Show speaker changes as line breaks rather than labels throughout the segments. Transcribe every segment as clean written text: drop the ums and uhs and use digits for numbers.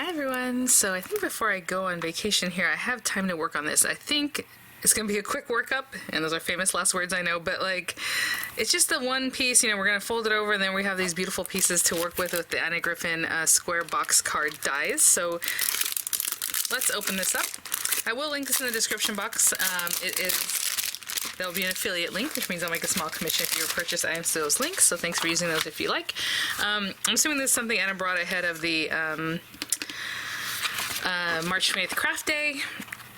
Hi everyone. So I think before I go on vacation here, I have time to work on this. I think it's going to be a quick workup, and those are famous last words, I know, but like, it's just the one piece, you know, we're going to fold it over, and then we have these beautiful pieces to work with the Vianney Griffin square box card dies. So let's open this up. I will link this in the description box. There will be an affiliate link, which means I'll make a small commission if you purchase items to those links, so thanks for using those if you like. I'm assuming this is something Anna brought ahead of the March 20th craft day,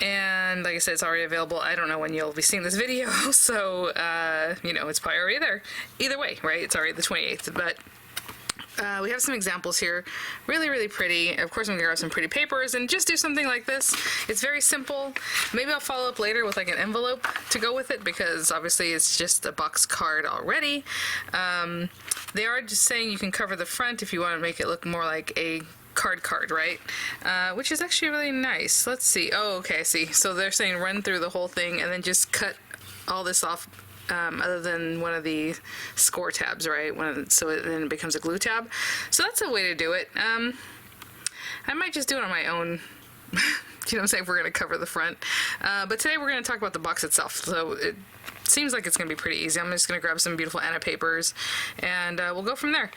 and like I said, it's already available. I don't know when you'll be seeing this video, so you know, it's probably already there. Either way, right? It's already the 28th, but we have some examples here. Really pretty. Of course, I'm gonna grab some pretty papers and just do something like this. It's very simple. Maybe I'll follow up later with like an envelope to go with it, because obviously it's just a box card already. They are just saying you can cover the front if you want to make it look more like a card, right? Which is actually really nice. Let's see. Oh, okay, I see. So they're saying run through the whole thing and then just cut all this off, other than one of the score tabs, right? So then it becomes a glue tab. So that's a way to do it. I might just do it on my own. You know what I'm saying? If we're going to cover the front. But today we're going to talk about the box itself. So it seems like it's going to be pretty easy. I'm just going to grab some beautiful Anna papers, and we'll go from there.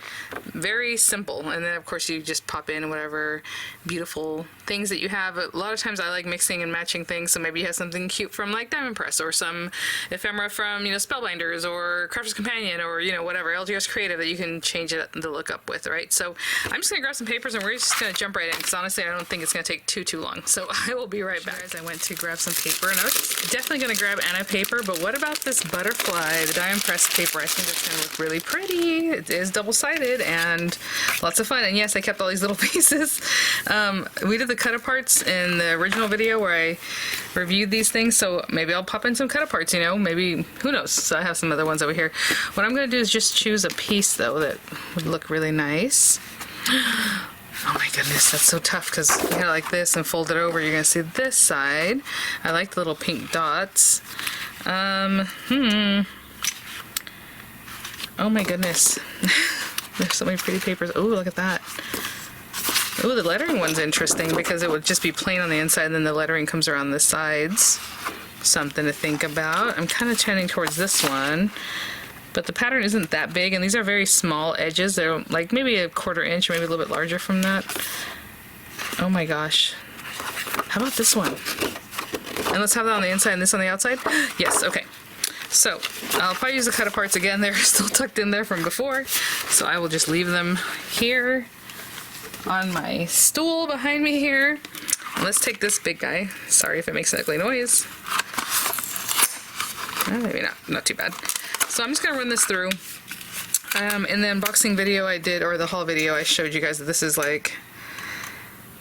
Very simple. And then, of course, you just pop in whatever beautiful things that you have. A lot of times I like mixing and matching things, so maybe you have something cute from, like, Diamond Press, or some ephemera from, you know, Spellbinders, or Crafter's Companion, or, you know, whatever, LGS Creative that you can change it the look up with, right? So I'm just going to grab some papers, and we're just going to jump right in, because honestly, I don't think it's going to take too long. So I will be right back. Guys, I went to grab some paper, and I was definitely going to grab Anna paper, but what about this butterfly, the Diamond Press paper? I think it's going to look really pretty. It is double-sided and lots of fun. And yes, I kept all these little pieces. We did the cut-aparts in the original video where I reviewed these things, so maybe I'll pop in some cut-aparts, you know, maybe, who knows. So I have some other ones over here. What I'm going to do is just choose a piece, though, that would look really nice. Oh my goodness, that's so tough, because you gotta like this and fold it over. You're gonna see this side. I like the little pink dots. Oh my goodness. There's so many pretty papers. Oh, look at that. Oh, the lettering one's interesting, because it would just be plain on the inside and then the lettering comes around the sides. Something to think about. I'm kind of trending towards this one, but the pattern isn't that big, and these are very small edges. They're like maybe a 1/4 inch, maybe a little bit larger from that. Oh my gosh. How about this one? And let's have that on the inside and this on the outside? Yes, okay. So I'll probably use the cut-aparts again. They're still tucked in there from before, so I will just leave them here on my stool behind me here. And let's take this big guy. Sorry if it makes an ugly noise. Maybe not too bad. So I'm just going to run this through. In the unboxing video I did, or the haul video, I showed you guys that this is like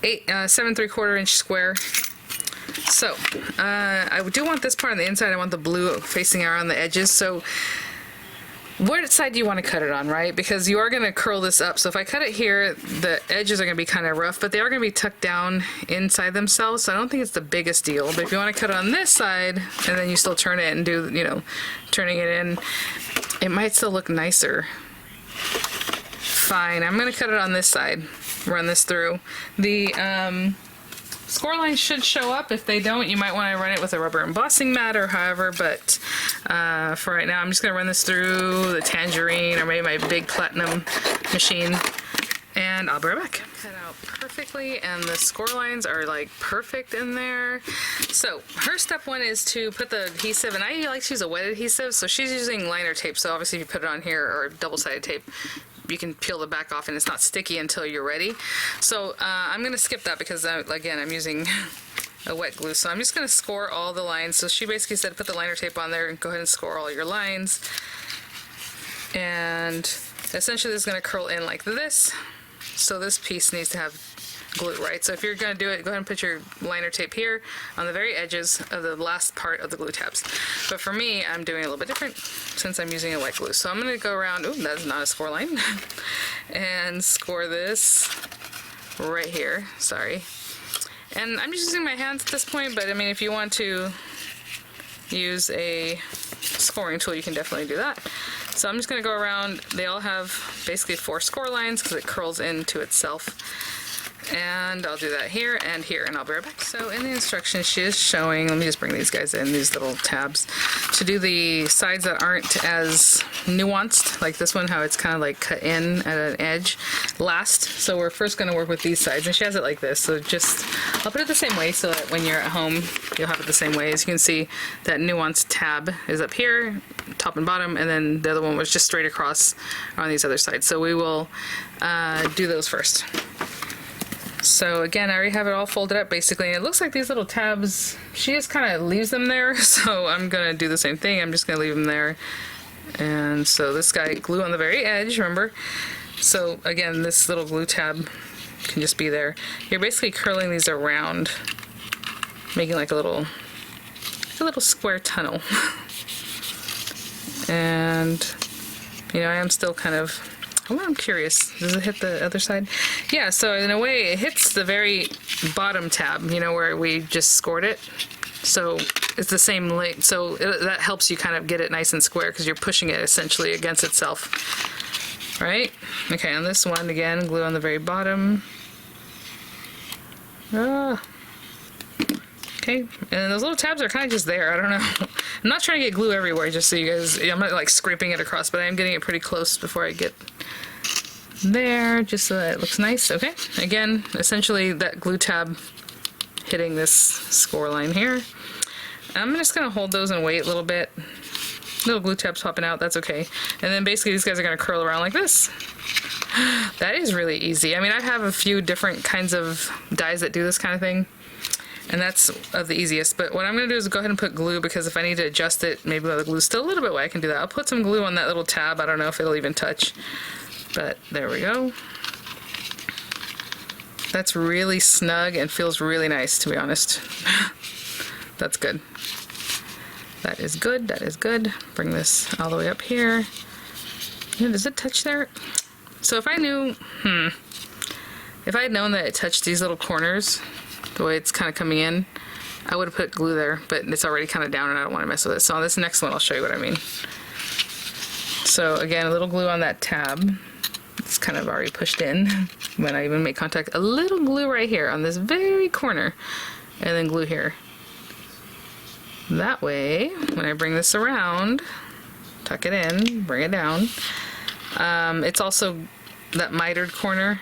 7 3/4 inch square. So I do want this part on the inside. I want the blue facing around the edges. So what side do you want to cut it on, right? Because you are going to curl this up. So if I cut it here, the edges are going to be kind of rough, but they are going to be tucked down inside themselves. So I don't think it's the biggest deal. But if you want to cut it on this side, and then you still turn it and do, you know, turning it in, it might still look nicer. Fine. I'm going to cut it on this side. Run this through. The score lines should show up. If they don't, you might want to run it with a rubber embossing mat or however, but for right now I'm just going to run this through the tangerine or maybe my big platinum machine, and I'll be right back. Cut out perfectly, and the score lines are like perfect in there. So her step one is to put the adhesive, and I like to use a wet adhesive, so she's using liner tape, so obviously if you put it on here, or double-sided tape, you can peel the back off and it's not sticky until you're ready. So I'm going to skip that because, again, I'm using a wet glue. So I'm just going to score all the lines. So she basically said put the liner tape on there and go ahead and score all your lines. And essentially this is going to curl in like this. So this piece needs to have glue, right? So if you're going to do it, go ahead and put your liner tape here on the very edges of the last part of the glue tabs. But for me, I'm doing it a little bit different since I'm using a wet glue. So I'm going to go around, ooh, that's not a score line, and score this right here, sorry. And I'm just using my hands at this point, but I mean, if you want to use a scoring tool, you can definitely do that. So I'm just going to go around. They all have basically 4 score lines because it curls into itself. And I'll do that here and here, and I'll be right back. So in the instructions, she is showing, let me just bring these guys in, these little tabs, to do the sides that aren't as nuanced, like this one, how it's kind of like cut in at an edge last. So we're first going to work with these sides, and she has it like this. So just, I'll put it the same way so that when you're at home, you'll have it the same way. As you can see, that nuanced tab is up here, top and bottom, and then the other one was just straight across on these other sides. So we will do those first. So again, I already have it all folded up basically, and it looks like these little tabs, she just kind of leaves them there, so I'm going to do the same thing. I'm just going to leave them there. And so this guy, glue on the very edge, remember? So again, this little glue tab can just be there. You're basically curling these around, making like a little square tunnel. And, you know, I am still kind of, I'm curious, does it hit the other side? Yeah, so in a way it hits the very bottom tab, you know, where we just scored it. So it's the same length, so that helps you kind of get it nice and square because you're pushing it essentially against itself, right? Okay, on this one, again, glue on the very bottom. Okay, and those little tabs are kind of just there, I don't know. I'm not trying to get glue everywhere, just so you guys, I'm not like scraping it across, but I am getting it pretty close before I get there, just so that it looks nice. Okay, again, essentially that glue tab hitting this score line here. I'm just gonna hold those and wait a little bit. Little glue tabs popping out, that's okay. And then basically these guys are gonna curl around like this. That is really easy. I mean, I have a few different kinds of dies that do this kind of thing, and that's of the easiest. But what I'm going to do is go ahead and put glue, because if I need to adjust it, maybe while the glue's still a little bit wet, I can do that. I'll put some glue on that little tab. I don't know if it'll even touch, but there we go. That's really snug and feels really nice, to be honest. That's good. That is good. That is good. Bring this all the way up here. Yeah, does it touch there? So if I knew, if I had known that it touched these little corners, the way it's kind of coming in, I would have put glue there, but it's already kind of down and I don't want to mess with it. So on this next one, I'll show you what I mean. So again, a little glue on that tab. It's kind of already pushed in when I even make contact. A little glue right here on this very corner, and then glue here. That way, when I bring this around, tuck it in, bring it down. It's also, that mitered corner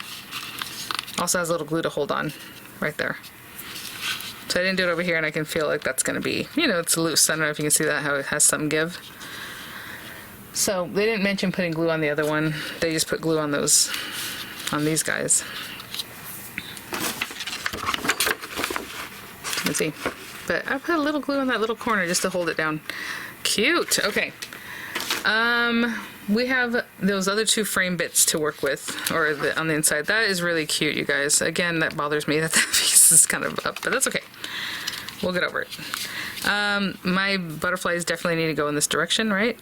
also has a little glue to hold on right there. So I didn't do it over here, and I can feel like that's going to be, you know, it's loose. I don't know if you can see that, how it has some give. So they didn't mention putting glue on the other one. They just put glue on those, on these guys. Let's see. But I put a little glue on that little corner just to hold it down. Cute. Okay. We have those other two frame bits to work with, or on the inside. That is really cute, you guys. Again, that bothers me that that piece is kind of up, but that's okay. We'll get over it. My butterflies definitely need to go in this direction, right?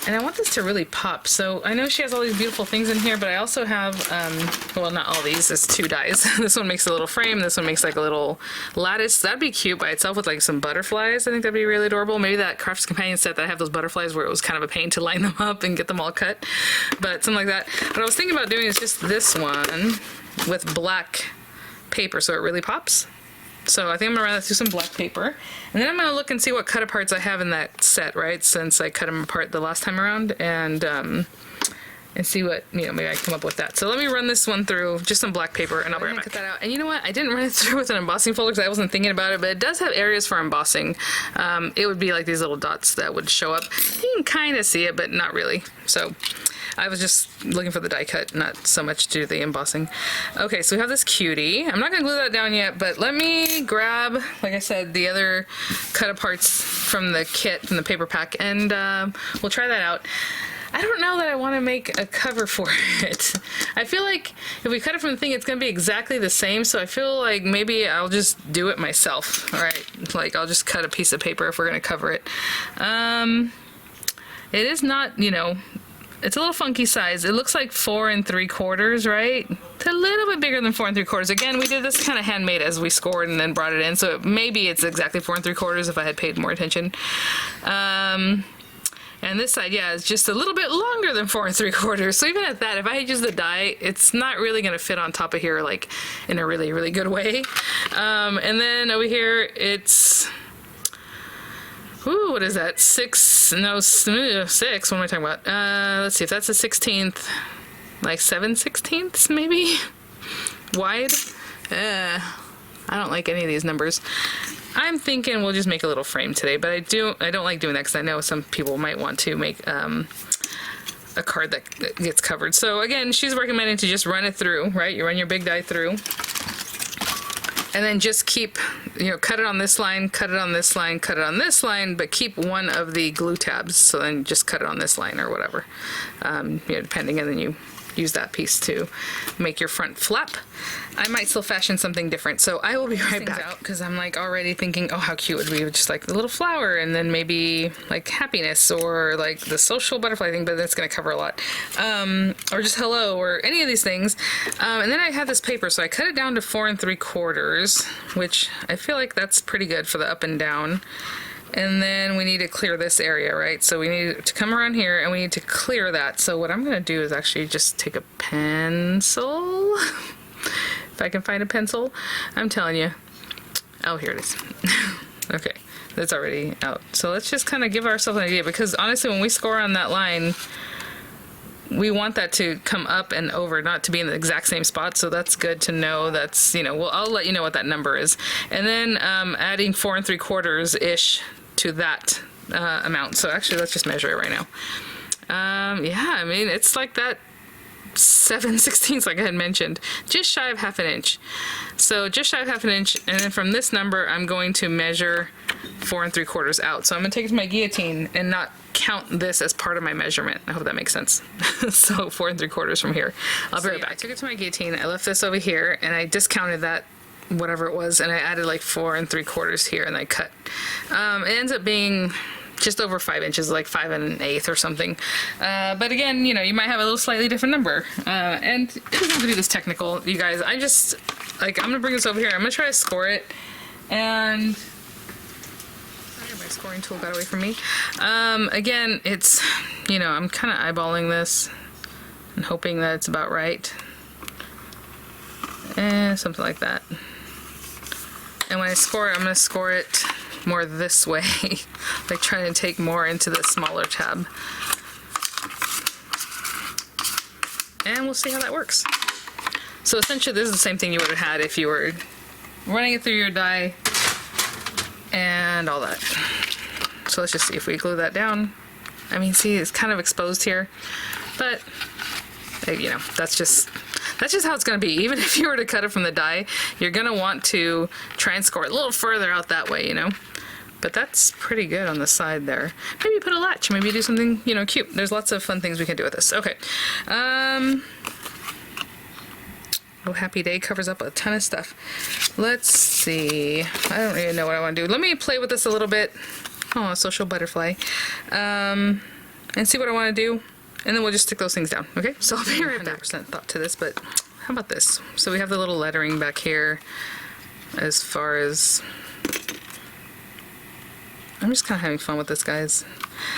And I want this to really pop. So I know she has all these beautiful things in here, but I also have, well, not all these, it's two dies. This one makes a little frame, this one makes like a little lattice. That'd be cute by itself with like some butterflies. I think that'd be really adorable. Maybe that Crafts Companion set that I have those butterflies where it was kind of a pain to line them up and get them all cut, but something like that. What I was thinking about doing is just this one with black paper so it really pops. So I think I'm gonna run that through some black paper, and then I'm gonna look and see what cut aparts I have in that set, right? Since I cut them apart the last time around, and see what, you know, maybe I come up with that. So let me run this one through just some black paper, and I'll be right back. Cut that out. And you know what? I didn't run it through with an embossing folder because I wasn't thinking about it, but it does have areas for embossing. It would be like these little dots that would show up. You can kind of see it, but not really. So I was just looking for the die cut, not so much to do the embossing. Okay, so we have this cutie. I'm not gonna glue that down yet, but let me grab, like I said, the other cut aparts from the kit, from the paper pack, and we'll try that out. I don't know that I want to make a cover for it. I feel like if we cut it from the thing, it's going to be exactly the same, so I feel like maybe I'll just do it myself. Alright, like I'll just cut a piece of paper if we're going to cover it. It is not, you know, it's a little funky size. It looks like 4 3/4, right? It's a little bit bigger than 4 3/4. Again, we did this kind of handmade as we scored and then brought it in, so maybe it's exactly 4 3/4 if I had paid more attention. And this side, yeah, is just a little bit longer than 4 3/4. So even at that, if I had used the die, it's not really going to fit on top of here like in a really, really good way. And then over here, it's, ooh, what is that? 6, no, 6, what am I talking about? Let's see, if that's a 16th, like 7/16 maybe? Wide? I don't like any of these numbers. I'm thinking we'll just make a little frame today, but I don't like doing that because I know some people might want to make a card that gets covered. So again, she's recommending to just run it through, right? You run your big die through, and then just keep, you know, cut it on this line, cut it on this line, cut it on this line, but keep one of the glue tabs. So then just cut it on this line or whatever, you know, depending, and then you use that piece to make your front flap. I might still fashion something different, so I will be right back because I'm like already thinking, oh, how cute would we just like the little flower, and then maybe like happiness or like the social butterfly thing, but that's going to cover a lot, or just hello or any of these things. And then I have this paper, so I cut it down to 4 3/4, which I feel like that's pretty good for the up and down. And then we need to clear this area, right? So we need to come around here and we need to clear that. So what I'm going to do is actually just take a pencil. If I can find a pencil, I'm telling you. Oh, here it is. Okay, that's already out. So let's just kind of give ourselves an idea, because honestly, when we score on that line, we want that to come up and over, not to be in the exact same spot. So that's good to know. That's, you know, well, I'll let you know what that number is. And then adding 4 3/4-ish to that amount. So actually, let's just measure it right now. Yeah, I mean, it's like that 7/16 like I had mentioned, just shy of 1/2 inch. So just shy of 1/2 inch, and then from this number, I'm going to measure 4 3/4 out. So I'm gonna take it to my guillotine and not count this as part of my measurement. I hope that makes sense. So 4 3/4 from here. I'll be right back. I took it to my guillotine, I left this over here, and I discounted that, whatever it was, and I added like 4 3/4 here, and I cut. It ends up being just over 5 inches, like 5 1/8 or something. But again, you know, you might have a little slightly different number. And it doesn't have to be this technical, you guys. I just, like, I'm gonna bring this over here. I'm gonna try to score it. And sorry, my scoring tool got away from me. Again, it's, you know, I'm kind of eyeballing this and hoping that it's about right. And something like that. And when I score it, I'm gonna score it more this way, like trying to take more into the smaller tab. And we'll see how that works. So essentially, this is the same thing you would have had if you were running it through your die and all that. So let's just see if we glue that down. I mean, see, it's kind of exposed here, but you know, that's just how it's going to be. Even if you were to cut it from the die, you're going to want to try and score it a little further out that way, you know. But that's pretty good on the side there. Maybe put a latch, maybe do something, you know, cute. There's lots of fun things we can do with this. Okay. Oh, Happy Day covers up a ton of stuff. Let's see. I don't even know what I want to do. Let me play with this a little bit. Oh, a social butterfly. And see what I want to do. And then we'll just stick those things down, okay? So I'll be right back. 100% thought to this, but how about this? So we have the little lettering back here as far as... I'm just kind of having fun with this, guys.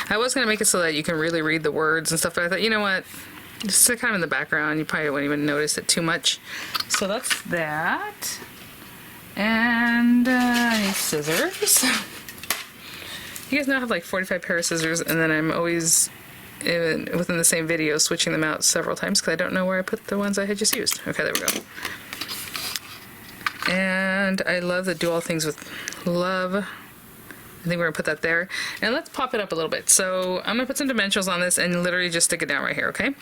I was going to make it so that you can really read the words and stuff, but I thought, you know what? Just kind of in the background. You probably wouldn't even notice it too much. So that's that. And I need scissors. You guys know I have like 45 pair of scissors, and then I'm always... within the same video, switching them out several times because I don't know where I put the ones I had just used. Okay, there we go. And I love the do all things with love. I think we're gonna put that there. And let's pop it up a little bit. So I'm gonna put some dimensionals on this and literally just stick it down right here, okay?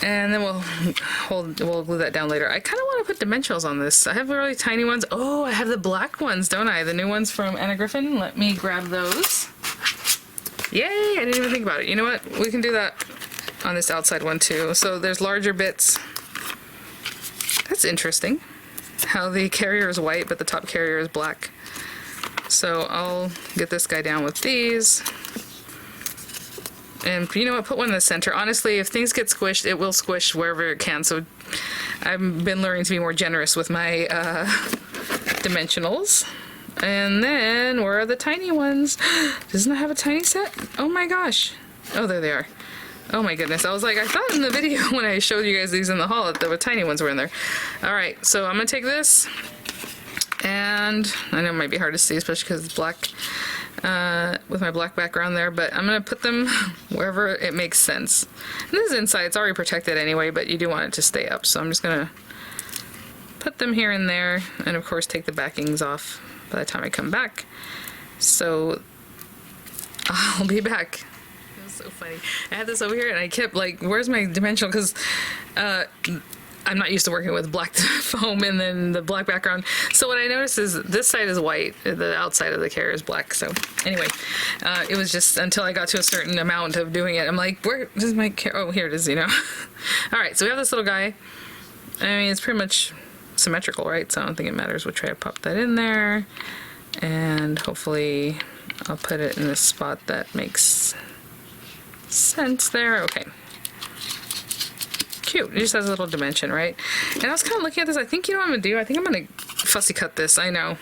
And then we'll glue that down later. I kind of want to put dimensionals on this. I have really tiny ones. Oh, I have the black ones, don't I? The new ones from Griffin. Let me grab those. Yay, I didn't even think about it. You know what? We can do that on this outside one too. So there's larger bits. That's interesting. How the carrier is white, but the top carrier is black. So I'll get this guy down with these. And you know what? Put one in the center. Honestly, if things get squished, it will squish wherever it can. So I've been learning to be more generous with my dimensionals. And then, where are the tiny ones? Doesn't it have a tiny set? Oh my gosh. Oh, there they are. Oh my goodness. I was like, I thought in the video when I showed you guys these in the haul that the tiny ones were in there. Alright, so I'm going to take this. And I know it might be hard to see, especially because it's black. With my black background there, but I'm going to put them wherever it makes sense. And this is inside. It's already protected anyway, but you do want it to stay up. So I'm just going to put them here and there. And of course, take the backings off by the time I come back. So I'll be back. It was so funny. I had this over here and I kept like, where's my dimensional? Because I'm not used to working with black foam and then the black background. So what I noticed is this side is white, the outside of the carrier is black. So anyway, it was just until I got to a certain amount of doing it. I'm like, where is my carrier? Oh, here it is, you know. All right, so we have this little guy. I mean, it's pretty much symmetrical, right? So I don't think it matters. We'll try to pop that in there. And hopefully I'll put it in a spot that makes sense there. Okay. Cute. It just has a little dimension, right? And I was kind of looking at this. I think you know what I'm going to do? I think I'm going to fussy cut this. I know.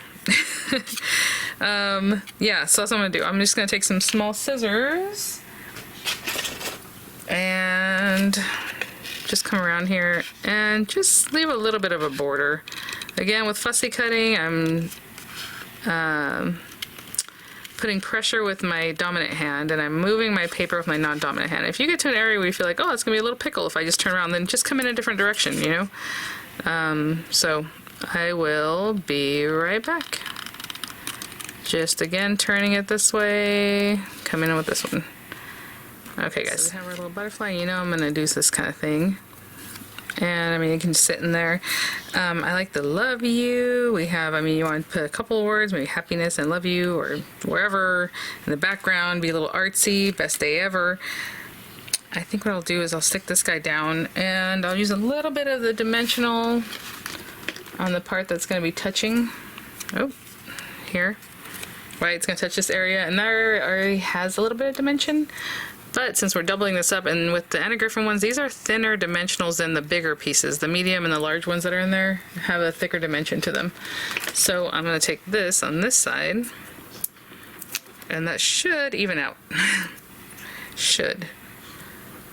Yeah, so that's what I'm going to do. I'm just going to take some small scissors and just come around here and just leave a little bit of a border. Again, with fussy cutting, I'm putting pressure with my dominant hand and I'm moving my paper with my non-dominant hand. If you get to an area where you feel like, oh, it's gonna be a little pickle if I just turn around, then just come in a different direction, you know? So I will be right back. Just again, turning it this way, coming in with this one. Okay guys, so we have our little butterfly, you know I'm gonna do this kind of thing. And I mean, you can just sit in there. I like the love you. We have, I mean, you want to put a couple of words, maybe happiness and love you, or wherever in the background, be a little artsy, best day ever. I think what I'll do is I'll stick this guy down and I'll use a little bit of the dimensional on the part that's going to be touching. Oh, here. Right, it's going to touch this area, and there already has a little bit of dimension. But since we're doubling this up, and with the Griffin ones, these are thinner dimensionals than the bigger pieces. The medium and the large ones that are in there have a thicker dimension to them. So I'm going to take this on this side, and that should even out. Should.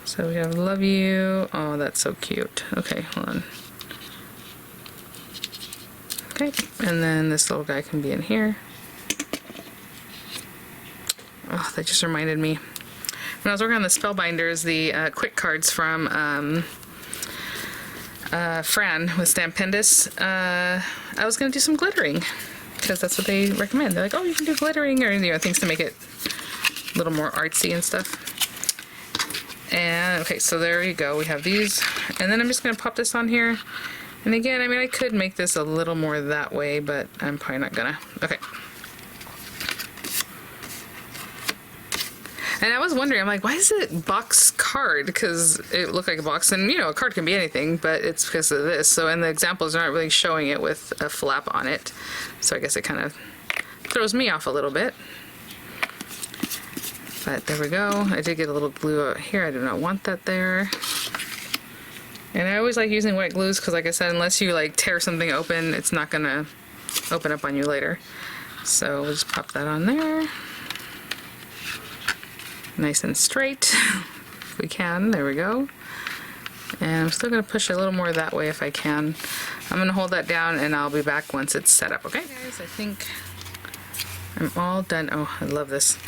So we have love you. Oh, that's so cute. Okay, hold on. Okay, and then this little guy can be in here. Oh, that just reminded me. When I was working on the Spellbinders, the quick cards from Fran with Stampendous, I was going to do some glittering, because that's what they recommend. They're like, oh, you can do glittering, or, you know, things to make it a little more artsy and stuff. And, okay, so there you go. We have these. And then I'm just going to pop this on here. And again, I mean, I could make this a little more that way, but I'm probably not going to. Okay. And I was wondering, I'm like, why is it box card? Because it looked like a box, and you know, a card can be anything, but it's because of this. So, and the examples aren't really showing it with a flap on it. So I guess it kind of throws me off a little bit. But there we go. I did get a little glue out here. I do not want that there. And I always like using wet glues because, like I said, unless you like tear something open, it's not gonna open up on you later. So we'll just pop that on there. Nice and straight, if we can. There we go. And I'm still going to push a little more that way if I can. I'm going to hold that down and I'll be back once it's set up, okay? Guys, I think I'm all done. Oh, I love this.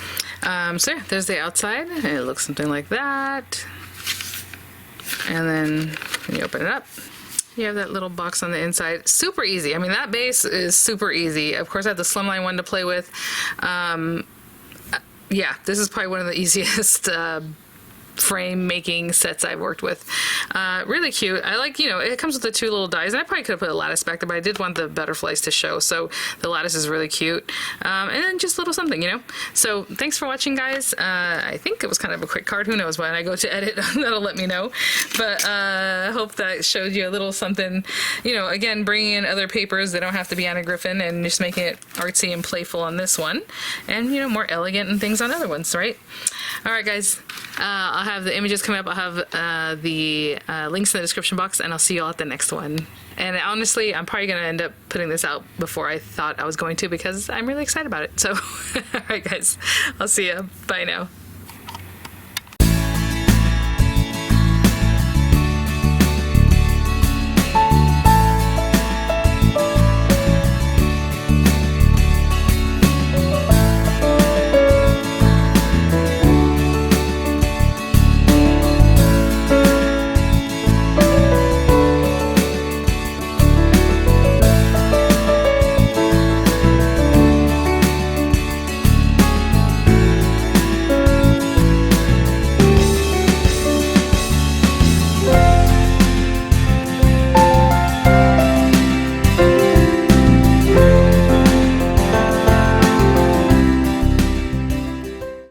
So yeah, there's the outside, and it looks something like that. And then when you open it up, you have that little box on the inside. Super easy. I mean, that base is super easy. Of course, I have the slimline one to play with. Yeah, this is probably one of the easiest frame making sets I've worked with. Really cute. I like, you know, it comes with the two little dies, and I probably could have put a lattice back there, but I did want the butterflies to show, so the lattice is really cute. And then just a little something, you know. So thanks for watching, guys. I think it was kind of a quick card. Who knows, when I go to edit, that'll let me know. But I hope that showed you a little something, you know, again, bringing in other papers. They don't have to be Vianney Griffin, and just making it artsy and playful on this one, and, you know, more elegant and things on other ones, right? All right, guys. I'll have the images coming up. I'll have the links in the description box, and I'll see you all at the next one. And honestly, I'm probably going to end up putting this out before I thought I was going to, because I'm really excited about it. So, all right, guys, I'll see you. Bye now.